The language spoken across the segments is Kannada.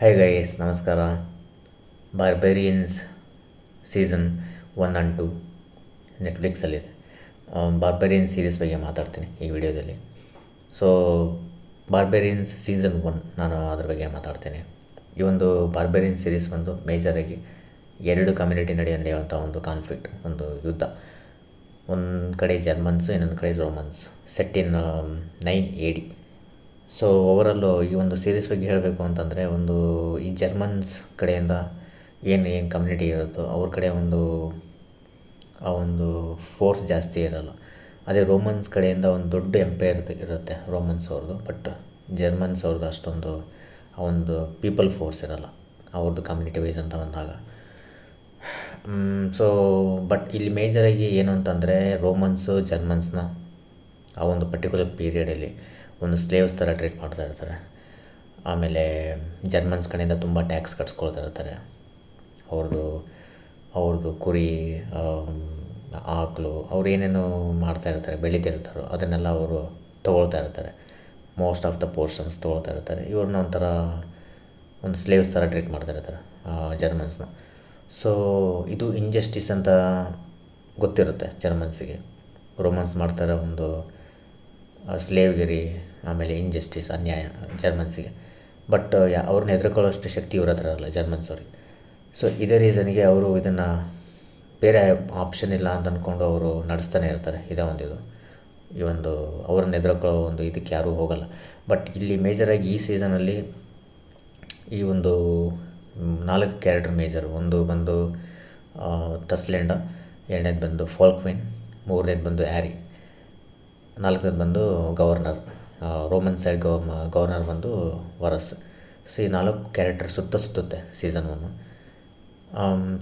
ಹಾಯ್ ಗೈಸ್, ನಮಸ್ಕಾರ. Barbarians season 1 and 2 ನೆಟ್ಫ್ಲಿಕ್ಸಲ್ಲಿದೆ. ಬಾರ್ಬೇರಿಯನ್ ಸೀರೀಸ್ ಬಗ್ಗೆ ಮಾತಾಡ್ತೀನಿ ಈ ವಿಡಿಯೋದಲ್ಲಿ. ಸೊ ಬಾರ್ಬೇರಿಯನ್ಸ್ ಸೀಸನ್ 1 ನಾನು ಅದ್ರ ಬಗ್ಗೆ ಮಾತಾಡ್ತೀನಿ. ಈ ಒಂದು ಬಾರ್ಬೇರಿಯನ್ ಸೀರೀಸ್ ಒಂದು ಮೇಜರಾಗಿ ಎರಡು ಕಮ್ಯುನಿಟಿ ನಡೆಯುವಂಥ ಒಂದು ಕಾನ್ಫ್ಲಿಕ್ಟ್, ಒಂದು ಯುದ್ಧ. ಒಂದು ಕಡೆ ಜರ್ಮನ್ಸು, ಇನ್ನೊಂದು ಕಡೆ Romans, set in 9 AD. So overall ಈ ಒಂದು ಸೀರೀಸ್ ಬಗ್ಗೆ ಹೇಳಬೇಕು ಅಂತಂದರೆ, ಈ ಜರ್ಮನ್ಸ್ ಕಡೆಯಿಂದ ಏನು ಕಮ್ಯುನಿಟಿ ಇರುತ್ತೋ ಅವ್ರ ಕಡೆ ಆ ಒಂದು ಫೋರ್ಸ್ ಜಾಸ್ತಿ ಇರೋಲ್ಲ. ಅದೇ ರೋಮನ್ಸ್ ಕಡೆಯಿಂದ ಒಂದು ದೊಡ್ಡ ಎಂಪೈರ್ ಇರುತ್ತೆ ರೋಮನ್ಸ್ ಅವ್ರದ್ದು. ಬಟ್ ಜರ್ಮನ್ಸ್ ಅವ್ರದ್ದು ಅಷ್ಟೊಂದು ಆ ಒಂದು ಪೀಪಲ್ ಫೋರ್ಸ್ ಇರೋಲ್ಲ ಅವ್ರದ್ದು ಕಮ್ಯುನಿಟಿ ವೈಸ್ ಅಂತ ಬಂದಾಗ. ಸೊ ಬಟ್ ಇಲ್ಲಿ ಮೇಜರಾಗಿ ಏನು ಅಂತಂದರೆ, ರೋಮನ್ಸು ಜರ್ಮನ್ಸ್ನ ಆ ಒಂದು ಪರ್ಟಿಕ್ಯುಲರ್ ಪೀರಿಯಡಲ್ಲಿ ಒಂದು ಸ್ಲೇವ್ಸ್ ಥರ ಟ್ರೀಟ್ ಮಾಡ್ತಾ ಇರ್ತಾರೆ. ಆಮೇಲೆ ಜರ್ಮನ್ಸ್ ಕಡೆಯಿಂದ ತುಂಬ ಟ್ಯಾಕ್ಸ್ ಕಟ್ಸ್ಕೊಳ್ತಾ ಇರ್ತಾರೆ. ಅವ್ರದ್ದು ಕುರಿ, ಆಕಳು, ಅವ್ರು ಏನೇನು ಮಾಡ್ತಾ ಇರ್ತಾರೆ, ಬೆಳೀತಿರ್ತಾರೋ ಅದನ್ನೆಲ್ಲ ಅವರು ತೊಗೊಳ್ತಾ ಇರ್ತಾರೆ. ಮೋಸ್ಟ್ ಆಫ್ ದ ಪೋರ್ಷನ್ಸ್ ತೊಗೊಳ್ತಾ ಇರ್ತಾರೆ. ಇವ್ರನ್ನ ಒಂದು ಸ್ಲೇವ್ಸ್ ಥರ ಟ್ರೀಟ್ ಮಾಡ್ತಾ ಇರ್ತಾರೆ ಜರ್ಮನ್ಸ್ನ. ಸೊ ಇದು ಇಂಜಸ್ಟಿಸ್ ಅಂತ ಗೊತ್ತಿರುತ್ತೆ ಜರ್ಮನ್ಸಿಗೆ. ರೋಮನ್ಸ್ ಮಾಡ್ತಾರೆ ಒಂದು ಸ್ಲೇವ್ಗಿರಿ, ಆಮೇಲೆ ಇಂಜಸ್ಟಿಸ್, ಅನ್ಯಾಯ ಜರ್ಮನ್ಸಿಗೆ. ಬಟ್ ಅವ್ರನ್ನ ಹೆದರ್ಕೊಳ್ಳೋಷ್ಟು ಶಕ್ತಿ ಇವ್ರ ಹತ್ರ ಇರಲ್ಲ ಜರ್ಮನ್ಸ್ ಅವ್ರಿಗೆ. ಸೊ ಇದೇ ರೀಸನ್ಗೆ ಅವರು ಇದನ್ನು ಬೇರೆ ಆಪ್ಷನ್ ಇಲ್ಲ ಅಂತ ಅಂದ್ಕೊಂಡು ಅವರು ನಡೆಸ್ತಾನೆ ಇರ್ತಾರೆ. ಈ ಒಂದು ಅವ್ರನ್ನ ಹೆದರ್ಕೊಳ್ಳೋ ಒಂದು ಇದಕ್ಕೆ ಯಾರೂ ಹೋಗಲ್ಲ. ಬಟ್ ಇಲ್ಲಿ ಮೇಜರಾಗಿ ಈ ಸೀಸನಲ್ಲಿ ಈ ಒಂದು 4 ಕ್ಯಾರೆಕ್ಟರ್ ಮೇಜರ್. ಒಂದು ಬಂದು ತಸ್ಲೆಂಡ, ಎರಡನೇದು ಬಂದು ಫಾಲ್ಕ್ವಿನ್, ಮೂರನೇದು ಬಂದು ಹ್ಯಾರಿ, ನಾಲ್ಕನೇದು ಬಂದು ಗವರ್ನರ್. ರೋಮನ್ ಸೈಡ್ ಗವರ್ನರ್ ಬಂದು ವರಸ್. ಸೊ ಈ 4 ಕ್ಯಾರೆಕ್ಟರ್ ಸುತ್ತುತ್ತೆ ಸೀಸನ್ 1.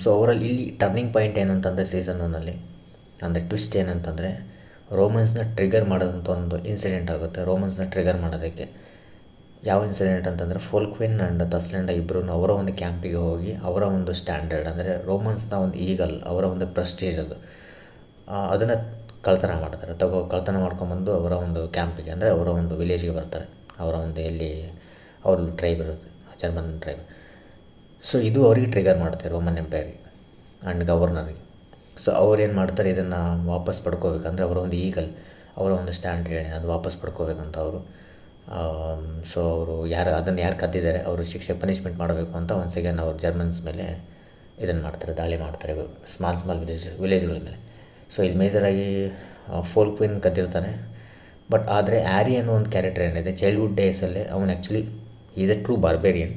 ಸೊ ಓವರಾಲ್ ಇಲ್ಲಿ ಟರ್ನಿಂಗ್ ಪಾಯಿಂಟ್ ಏನಂತಂದರೆ ಸೀಸನ್ 1ಅಲ್ಲಿ ಅಂದರೆ ಟ್ವಿಸ್ಟ್ ಏನಂತಂದರೆ, ರೋಮನ್ಸ್ನ ಟ್ರಿಗರ್ ಮಾಡೋದಂಥ ಒಂದು ಇನ್ಸಿಡೆಂಟ್ ಆಗುತ್ತೆ. ರೋಮನ್ಸ್ನ ಟ್ರಿಗರ್ ಮಾಡೋದಕ್ಕೆ ಯಾವ ಇನ್ಸಿಡೆಂಟ್ ಅಂತಂದರೆ, ಫೋಲ್ಕ್ವಿನ್ ಆ್ಯಂಡ್ ತಸ್ಲೆಂಡ ಇಬ್ಬರು ಅವರ ಒಂದು ಕ್ಯಾಂಪಿಗೆ ಹೋಗಿ ಅವರ ಒಂದು ಸ್ಟ್ಯಾಂಡರ್ಡ್ ಅಂದರೆ ರೋಮನ್ಸ್ನ ಒಂದು ಈಗಲ್, ಅವರ ಒಂದು ಪ್ರೆಸ್ಟೀಜ್ ಅದನ್ನು ಕಳ್ತನ ಮಾಡ್ತಾರೆ. ಕಳ್ತನ ಮಾಡ್ಕೊಂಬಂದು ಅವರ ಒಂದು ಕ್ಯಾಂಪಿಗೆ ಅಂದರೆ ಅವರ ಒಂದು ವಿಲೇಜ್ಗೆ ಬರ್ತಾರೆ. ಅವರ ಒಂದು ಎಲ್ಲಿ ಅವ್ರದ್ದು ಟ್ರೈಬ್ ಇರುತ್ತೆ, ಜರ್ಮನ್ ಟ್ರೈಬ್. ಸೊ ಇದು ಅವ್ರಿಗೆ ಟ್ರಿಗರ್ ಮಾಡ್ತಾರೆ ರೋಮನ್ ಎಂಪೈರಿಗೆ ಆ್ಯಂಡ್ ಗವರ್ನರಿಗೆ. ಸೊ ಅವ್ರು ಏನು ಮಾಡ್ತಾರೆ, ಇದನ್ನು ವಾಪಸ್ ಪಡ್ಕೋಬೇಕಂದ್ರೆ ಅವರ ಒಂದು ಈಗಲ್, ಅವರ ಒಂದು ಸ್ಟ್ಯಾಂಡ್ ಹೇಳಿ ಅದು ವಾಪಸ್ ಪಡ್ಕೋಬೇಕಂತ ಅವರು. ಸೊ ಅವರು ಅದನ್ನು ಯಾರು ಕದ್ದಿದ್ದಾರೆ ಅವರು ಶಿಕ್ಷೆ ಪನಿಷ್ಮೆಂಟ್ ಮಾಡಬೇಕು ಅಂತ ಒನ್ಸ್ ಅಗೇನ್ ಅವ್ರು ಜರ್ಮನ್ಸ್ ಮೇಲೆ ಇದನ್ನು ಮಾಡ್ತಾರೆ, ದಾಳಿ ಮಾಡ್ತಾರೆ ಸ್ಮಾಲ್ ವಿಲೇಜ್ಗಳ ಮೇಲೆ. ಸೊ ಇಲ್ಲಿ ಮೇಜರಾಗಿ ಫೋಲ್ಕ್ವಿನ್ ಕದ್ದಿರ್ತಾನೆ. ಬಟ್ ಆದರೆ ಹ್ಯಾರಿ ಅನ್ನೋ ಒಂದು ಕ್ಯಾರೆಕ್ಟರ್ ಏನಿದೆ, ಚೈಲ್ಡ್ಹುಡ್ ಡೇಸಲ್ಲೇ ಅವನು ಆ್ಯಕ್ಚುಲಿ ಈಸ್ ಎ ಟ್ರೂ ಬಾರ್ಬೇರಿಯನ್.